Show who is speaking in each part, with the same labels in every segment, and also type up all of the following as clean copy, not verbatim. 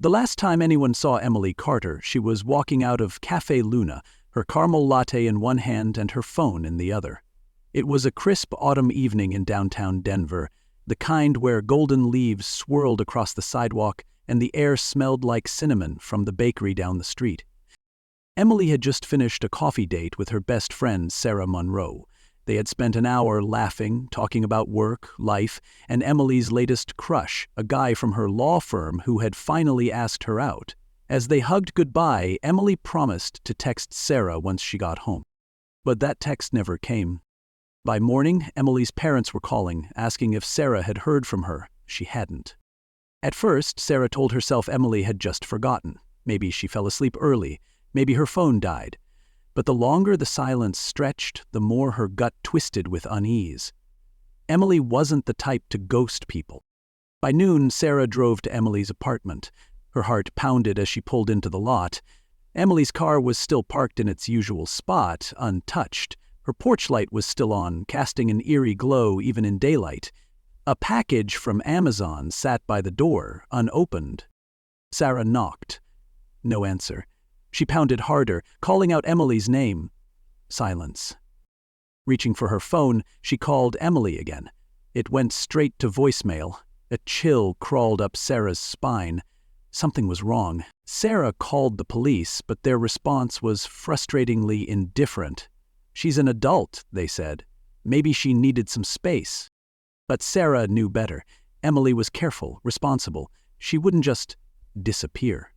Speaker 1: The last time anyone saw Emily Carter, she was walking out of Cafe Luna, her caramel latte in one hand and her phone in the other. It was a crisp autumn evening in downtown Denver, the kind where golden leaves swirled across the sidewalk and the air smelled like cinnamon from the bakery down the street. Emily had just finished a coffee date with her best friend, Sarah Monroe. They had spent an hour laughing, talking about work, life, and Emily's latest crush, a guy from her law firm who had finally asked her out. As they hugged goodbye, Emily promised to text Sarah once she got home. But that text never came. By morning, Emily's parents were calling, asking if Sarah had heard from her. She hadn't. At first, Sarah told herself Emily had just forgotten. Maybe she fell asleep early. Maybe her phone died. But the longer the silence stretched, the more her gut twisted with unease. Emily wasn't the type to ghost people. By noon, Sarah drove to Emily's apartment. Her heart pounded as she pulled into the lot. Emily's car was still parked in its usual spot, untouched. Her porch light was still on, casting an eerie glow even in daylight. A package from Amazon sat by the door, unopened. Sarah knocked. No answer. She pounded harder, calling out Emily's name. Silence. Reaching for her phone, she called Emily again. It went straight to voicemail. A chill crawled up Sarah's spine. Something was wrong. Sarah called the police, but their response was frustratingly indifferent. "She's an adult," they said. "Maybe she needed some space." But Sarah knew better. Emily was careful, responsible. She wouldn't just disappear.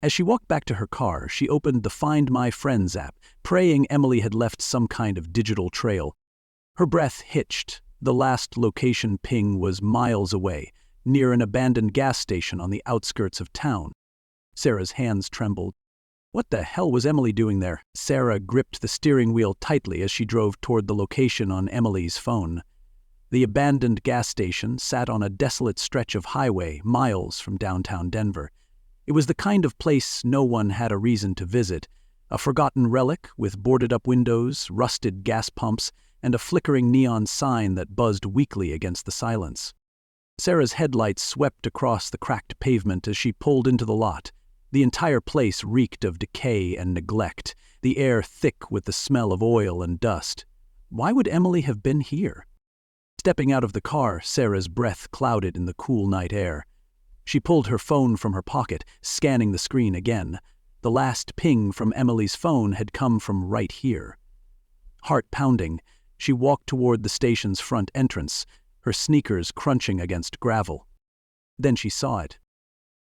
Speaker 1: As she walked back to her car, she opened the Find My Friends app, praying Emily had left some kind of digital trail. Her breath hitched. The last location ping was miles away, near an abandoned gas station on the outskirts of town. Sarah's hands trembled. What the hell was Emily doing there? Sarah gripped the steering wheel tightly as she drove toward the location on Emily's phone. The abandoned gas station sat on a desolate stretch of highway miles from downtown Denver. It was the kind of place no one had a reason to visit, a forgotten relic with boarded-up windows, rusted gas pumps, and a flickering neon sign that buzzed weakly against the silence. Sarah's headlights swept across the cracked pavement as she pulled into the lot. The entire place reeked of decay and neglect, the air thick with the smell of oil and dust. Why would Emily have been here? Stepping out of the car, Sarah's breath clouded in the cool night air. She pulled her phone from her pocket, scanning the screen again. The last ping from Emily's phone had come from right here. Heart pounding, she walked toward the station's front entrance, her sneakers crunching against gravel. Then she saw it.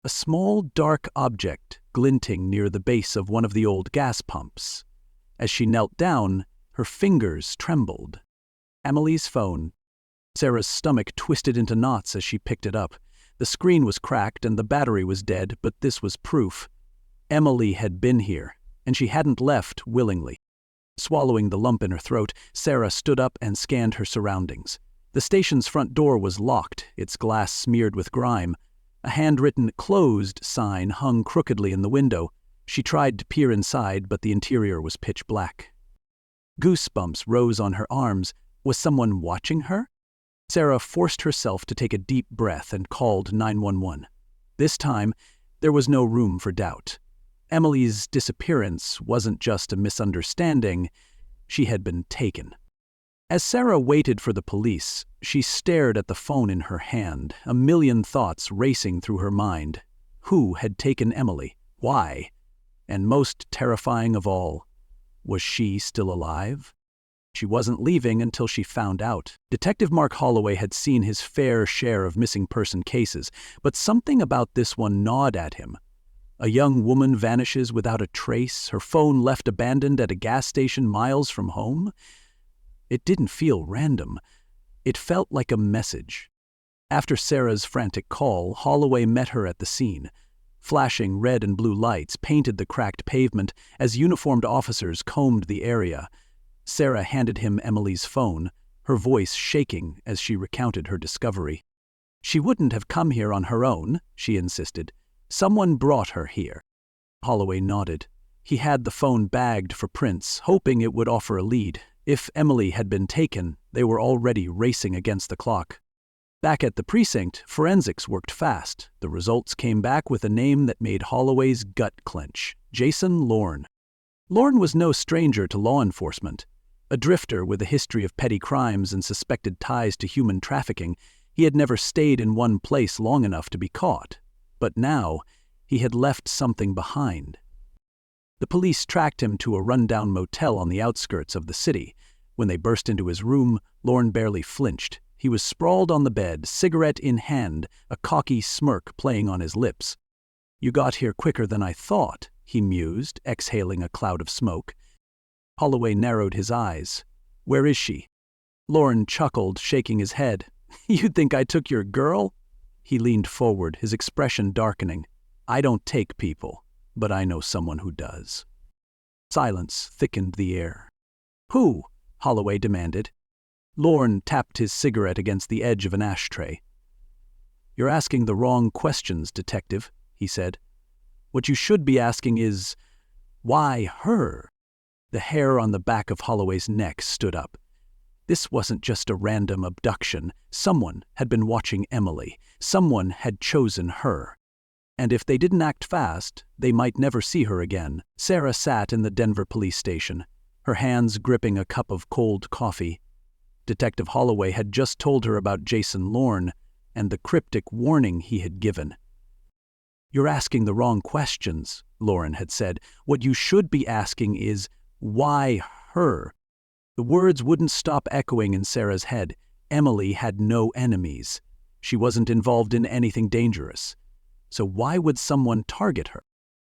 Speaker 1: A small, dark object glinting near the base of one of the old gas pumps. As she knelt down, her fingers trembled. Emily's phone. Sarah's stomach twisted into knots as she picked it up. The screen was cracked and the battery was dead, but this was proof. Emily had been here, and she hadn't left willingly. Swallowing the lump in her throat, Sarah stood up and scanned her surroundings. The station's front door was locked, its glass smeared with grime. A handwritten "closed" sign hung crookedly in the window. She tried to peer inside, but the interior was pitch black. Goosebumps rose on her arms. Was someone watching her? Sarah forced herself to take a deep breath and called 911. This time, there was no room for doubt. Emily's disappearance wasn't just a misunderstanding. She had been taken. As Sarah waited for the police, she stared at the phone in her hand, a million thoughts racing through her mind. Who had taken Emily? Why? And most terrifying of all, was she still alive? She wasn't leaving until she found out. Detective Mark Holloway had seen his fair share of missing person cases, but something about this one gnawed at him. A young woman vanishes without a trace, her phone left abandoned at a gas station miles from home. It didn't feel random. It felt like a message. After Sarah's frantic call, Holloway met her at the scene. Flashing red and blue lights painted the cracked pavement as uniformed officers combed the area. Sarah handed him Emily's phone, her voice shaking as she recounted her discovery. She wouldn't have come here on her own, she insisted. Someone brought her here. Holloway nodded. He had the phone bagged for prints, hoping it would offer a lead. If Emily had been taken, they were already racing against the clock. Back at the precinct, forensics worked fast. The results came back with a name that made Holloway's gut clench: Jason Lorne. Lorne was no stranger to law enforcement. A drifter with a history of petty crimes and suspected ties to human trafficking, he had never stayed in one place long enough to be caught. But now, he had left something behind. The police tracked him to a rundown motel on the outskirts of the city. When they burst into his room, Lorne barely flinched. He was sprawled on the bed, cigarette in hand, a cocky smirk playing on his lips. "You got here quicker than I thought," he mused, exhaling a cloud of smoke. Holloway narrowed his eyes. "Where is she?" Lorne chuckled, shaking his head. "You think I took your girl?" He leaned forward, his expression darkening. "I don't take people, but I know someone who does." Silence thickened the air. "Who?" Holloway demanded. Lorne tapped his cigarette against the edge of an ashtray. "You're asking the wrong questions, detective," he said. "What you should be asking is, why her?" The hair on the back of Holloway's neck stood up. This wasn't just a random abduction. Someone had been watching Emily. Someone had chosen her. And if they didn't act fast, they might never see her again. Sarah sat in the Denver police station, her hands gripping a cup of cold coffee. Detective Holloway had just told her about Jason Lorne and the cryptic warning he had given. "You're asking the wrong questions," Lorne had said. "What you should be asking is, why her?" The words wouldn't stop echoing in Sarah's head. Emily had no enemies. She wasn't involved in anything dangerous. So why would someone target her?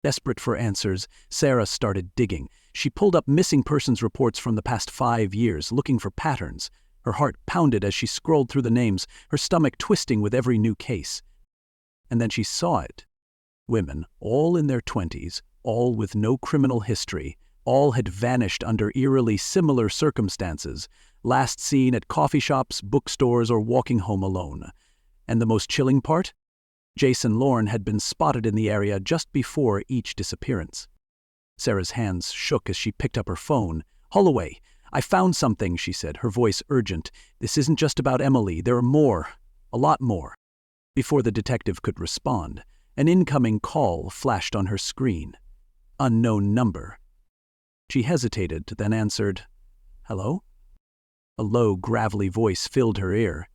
Speaker 1: Desperate for answers, Sarah started digging. She pulled up missing persons reports from the past 5 years, looking for patterns. Her heart pounded as she scrolled through the names, her stomach twisting with every new case. And then she saw it. Women, all in their 20s, all with no criminal history, all had vanished under eerily similar circumstances, last seen at coffee shops, bookstores, or walking home alone. And the most chilling part? Jason Lorne had been spotted in the area just before each disappearance. Sarah's hands shook as she picked up her phone. "Holloway, I found something," she said, her voice urgent. "This isn't just about Emily. There are more. A lot more." Before the detective could respond, an incoming call flashed on her screen. Unknown number. She hesitated, then answered, "Hello?" A low, gravelly voice filled her ear.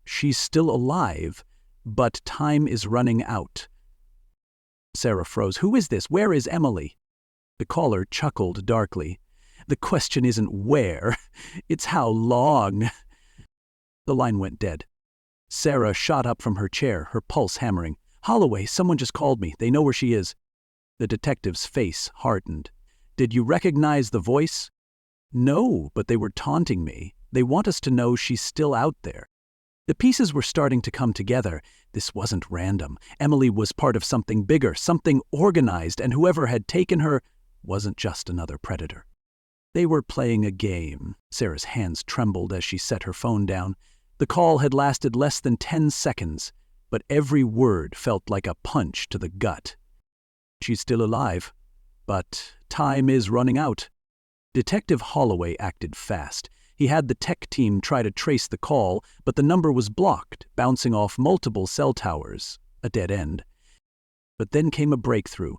Speaker 1: "She's still alive, but time is running out." Sarah froze. "Who is this? Where is Emily?" The caller chuckled darkly. "The question isn't where, it's how long." The line went dead. Sarah shot up from her chair, her pulse hammering. "Holloway, someone just called me. They know where she is." The detective's face hardened. "Did you recognize the voice?" "No, but they were taunting me. They want us to know she's still out there." The pieces were starting to come together. This wasn't random. Emily was part of something bigger, something organized, and whoever had taken her wasn't just another predator. They were playing a game. Sarah's hands trembled as she set her phone down. The call had lasted less than 10 seconds, but every word felt like a punch to the gut. "She's still alive, but time is running out." Detective Holloway acted fast. He had the tech team try to trace the call, but the number was blocked, bouncing off multiple cell towers, a dead end. But then came a breakthrough.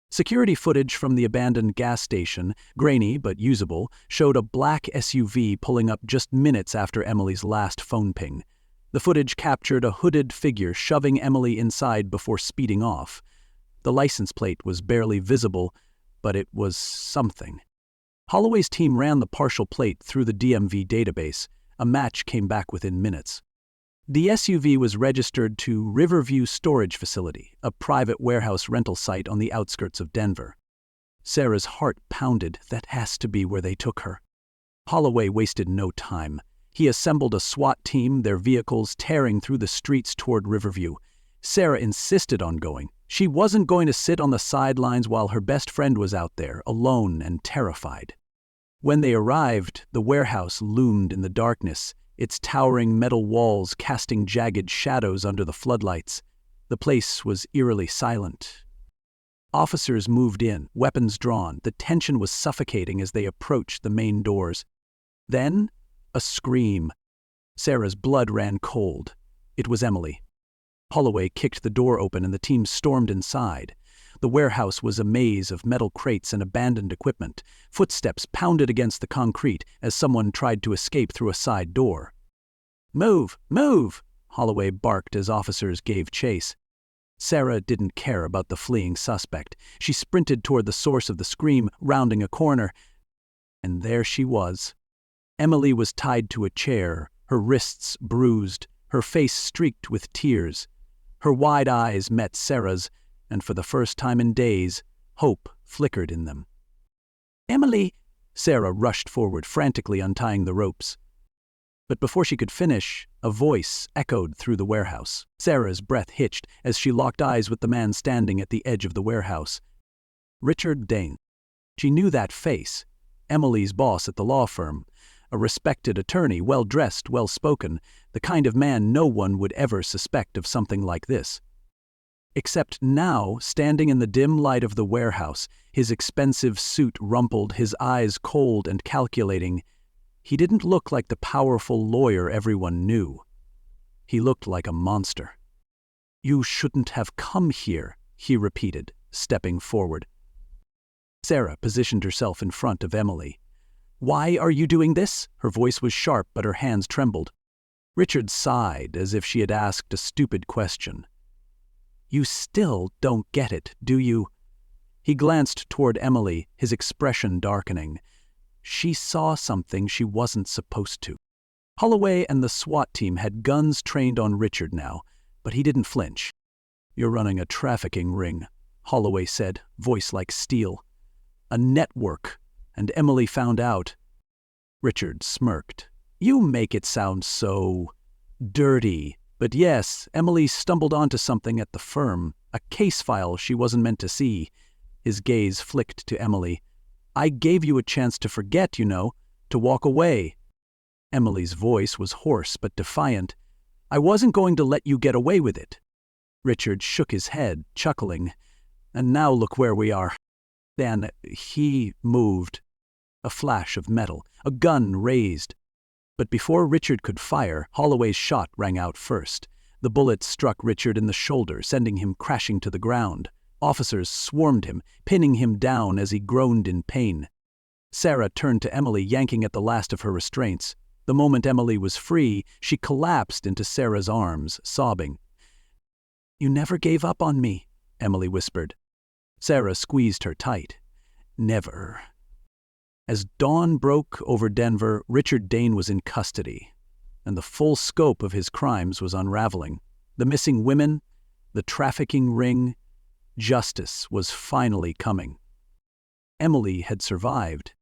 Speaker 1: Security footage from the abandoned gas station, grainy but usable, showed a black SUV pulling up just minutes after Emily's last phone ping. The footage captured a hooded figure shoving Emily inside before speeding off. The license plate was barely visible, but it was something. Holloway's team ran the partial plate through the DMV database. A match came back within minutes. The SUV was registered to Riverview Storage Facility, a private warehouse rental site on the outskirts of Denver. Sarah's heart pounded. That has to be where they took her. Holloway wasted no time. He assembled a SWAT team, their vehicles tearing through the streets toward Riverview. Sarah insisted on going. She wasn't going to sit on the sidelines while her best friend was out there, alone and terrified. When they arrived, the warehouse loomed in the darkness, its towering metal walls casting jagged shadows under the floodlights. The place was eerily silent. Officers moved in, weapons drawn. The tension was suffocating as they approached the main doors. Then, a scream. Sarah's blood ran cold. It was Emily. Holloway kicked the door open and the team stormed inside. The warehouse was a maze of metal crates and abandoned equipment. Footsteps pounded against the concrete as someone tried to escape through a side door. "Move! Move!" Holloway barked as officers gave chase. Sarah didn't care about the fleeing suspect. She sprinted toward the source of the scream, rounding a corner. And there she was. Emily was tied to a chair, her wrists bruised, her face streaked with tears. Her wide eyes met Sarah's, and for the first time in days, hope flickered in them. "Emily!" Sarah rushed forward, frantically untying the ropes. But before she could finish, a voice echoed through the warehouse. Sarah's breath hitched as she locked eyes with the man standing at the edge of the warehouse. Richard Dane. She knew that face. Emily's boss at the law firm. A respected attorney, well-dressed, well-spoken, the kind of man no one would ever suspect of something like this. Except now, standing in the dim light of the warehouse, his expensive suit rumpled, his eyes cold and calculating, he didn't look like the powerful lawyer everyone knew. He looked like a monster. "You shouldn't have come here," he repeated, stepping forward. Sarah positioned herself in front of Emily. "Why are you doing this?" Her voice was sharp, but her hands trembled. Richard sighed as if she had asked a stupid question. "You still don't get it, do you?" He glanced toward Emily, his expression darkening. She saw something she wasn't supposed to. Holloway and the SWAT team had guns trained on Richard now, but he didn't flinch. "You're running a trafficking ring," Holloway said, voice like steel. "A network. And Emily found out." Richard smirked. "You make it sound so dirty. But yes, Emily stumbled onto something at the firm, a case file she wasn't meant to see." His gaze flicked to Emily. "I gave you a chance to forget, you know, to walk away." Emily's voice was hoarse but defiant. "I wasn't going to let you get away with it." Richard shook his head, chuckling. "And now look where we are." Then he moved. A flash of metal, a gun raised. But before Richard could fire, Holloway's shot rang out first. The bullet struck Richard in the shoulder, sending him crashing to the ground. Officers swarmed him, pinning him down as he groaned in pain. Sarah turned to Emily, yanking at the last of her restraints. The moment Emily was free, she collapsed into Sarah's arms, sobbing. "You never gave up on me," Emily whispered. Sarah squeezed her tight. "Never." As dawn broke over Denver, Richard Dane was in custody, and the full scope of his crimes was unraveling. The missing women, the trafficking ring, justice was finally coming. Emily had survived.